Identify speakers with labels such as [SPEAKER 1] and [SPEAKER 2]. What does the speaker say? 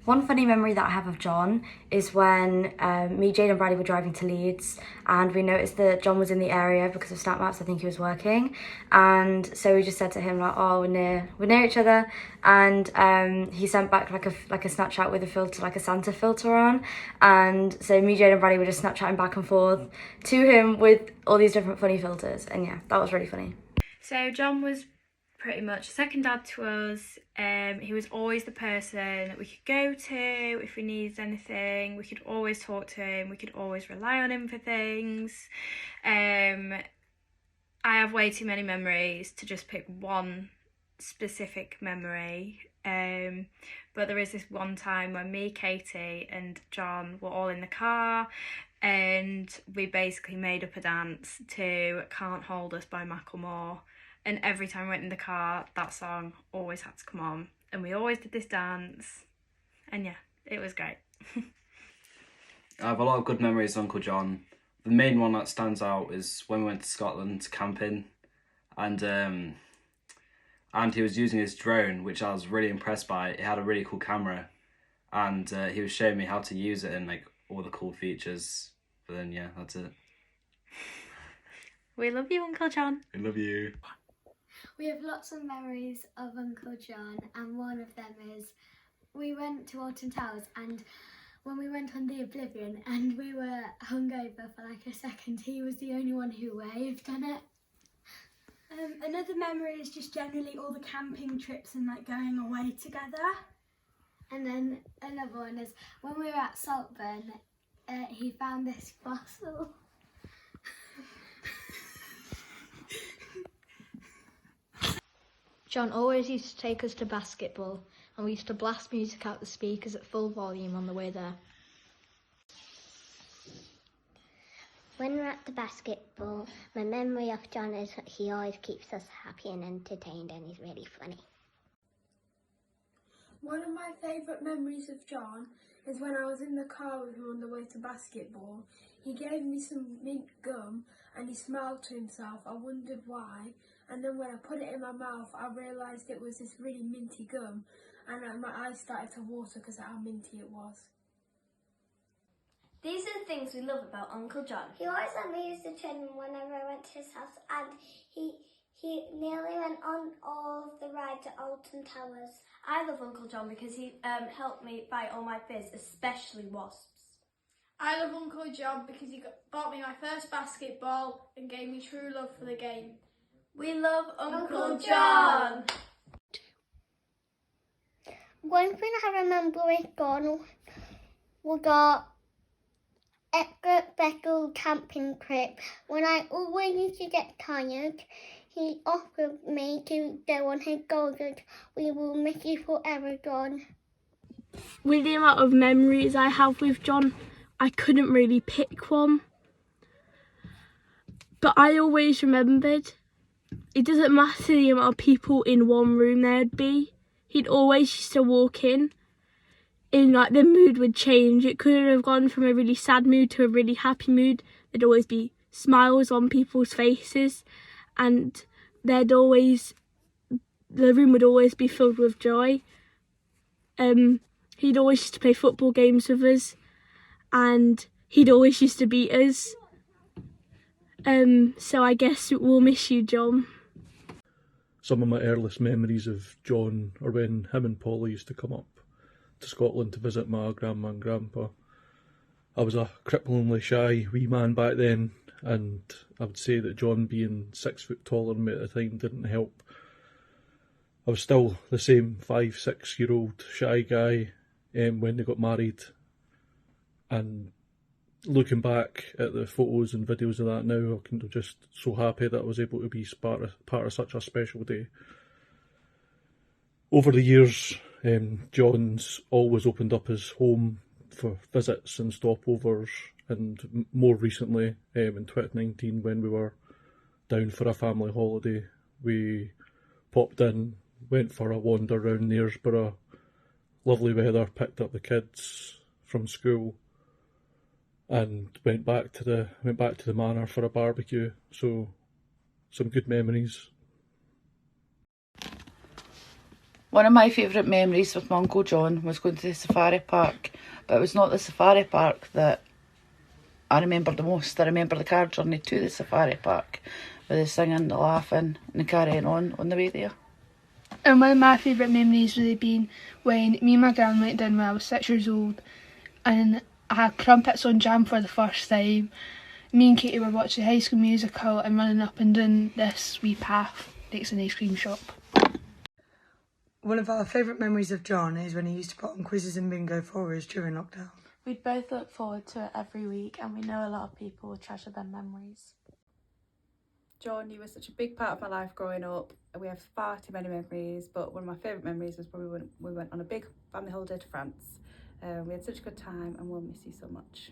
[SPEAKER 1] One funny memory that I have of John is when me, Jane and Bradley were driving to Leeds, and we noticed that John was in the area because of Snap Maps. I think he was working, and so we just said to him like, "Oh, we're near each other," and he sent back like a Snapchat with a filter, like a Santa filter on, and so me, Jane and Bradley were just Snapchatting back and forth to him with all these different funny filters, and yeah, that was really funny.
[SPEAKER 2] So John was pretty much a second dad to us. He was always the person that we could go to if we needed anything. We could always talk to him. We could always rely on him for things. I have way too many memories to just pick one specific memory. But there is this one time when me, Katie and John were all in the car, and we basically made up a dance to Can't Hold Us by Macklemore. And every time we went in the car, that song always had to come on. And we always did this dance. And yeah, it was great.
[SPEAKER 3] I have a lot of good memories of Uncle John. The main one that stands out is when we went to Scotland camping. And he was using his drone, which I was really impressed by. It had a really cool camera. And he was showing me how to use it and like all the cool features. But then, yeah, that's it.
[SPEAKER 2] We love you, Uncle John.
[SPEAKER 3] I love you.
[SPEAKER 4] We have lots of memories of Uncle John, and one of them is we went to Alton Towers, and when we went on the Oblivion and we were hungover for like a second, he was the only one who waved on it.
[SPEAKER 5] Another memory is just generally all the camping trips and like going away together.
[SPEAKER 4] And then another one is when we were at Saltburn, he found this fossil.
[SPEAKER 6] John always used to take us to basketball, and we used to blast music out the speakers at full volume on the way there.
[SPEAKER 7] When we're at the basketball, my memory of John is that he always keeps us happy and entertained, and he's really funny.
[SPEAKER 5] One of my favourite memories of John is when I was in the car with him on the way to basketball. He gave me some mint gum and he smiled to himself. I wondered why, and then when I put it in my mouth I realised it was this really minty gum, and my eyes started to water because of how minty it was.
[SPEAKER 8] These are the things we love about Uncle John.
[SPEAKER 7] He always let me use the train whenever I went to his house, and he nearly went on all of the rides at Alton Towers.
[SPEAKER 8] I love Uncle John because he helped me buy all my fizz, especially wasps.
[SPEAKER 9] I love Uncle John because he bought me my first basketball and gave me true love for the game.
[SPEAKER 8] We love Uncle John!
[SPEAKER 7] One thing I remember is gone, we got Edgar Beckel camping trip. When I always used to get tired, he offered me to go on his shoulders. We will miss you forever, John.
[SPEAKER 2] With the amount of memories I have with John, I couldn't really pick one. But I always remembered, it doesn't matter the amount of people in one room there'd be. He'd always used to walk in like the mood would change. It could have gone from a really sad mood to a really happy mood. There'd always be smiles on people's faces, and the room would always be filled with joy. He'd always used to play football games with us, and he'd always used to beat us. So I guess we'll miss you, John.
[SPEAKER 10] Some of my earliest memories of John are when him and Paula used to come up to Scotland to visit my grandma and grandpa. I was a cripplingly shy wee man back then, and I would say that John being 6 foot taller than me at the time didn't help. I was still the same 5-6-year-old shy guy when they got married, and looking back at the photos and videos of that now, I'm just so happy that I was able to be part of such a special day. Over the years, John's always opened up his home for visits and stopovers, and more recently, in 2019, when we were down for a family holiday, we popped in, went for a wander around Knaresborough, lovely weather, picked up the kids from school, and went back to the manor for a barbecue. So some good memories.
[SPEAKER 11] One of my favourite memories with my Uncle John was going to the safari park, but it was not the safari park that I remember the most. I remember the car journey to the safari park, with the singing, the laughing and the carrying on the way there.
[SPEAKER 5] And one of my favourite memories would have been when me and my gran went down when I was 6 years old and I had crumpets on jam for the first time. Me and Katie were watching High School Musical and running up and down this wee path next to an ice cream shop.
[SPEAKER 12] One of our favourite memories of John is when he used to put on quizzes and bingo for us during lockdown.
[SPEAKER 13] We'd both look forward to it every week, and we know a lot of people will treasure their memories.
[SPEAKER 14] John, you were such a big part of my life growing up. We have far too many memories, but one of my favourite memories was probably when we went on a big family holiday to France. We had such a good time and we'll miss you so much.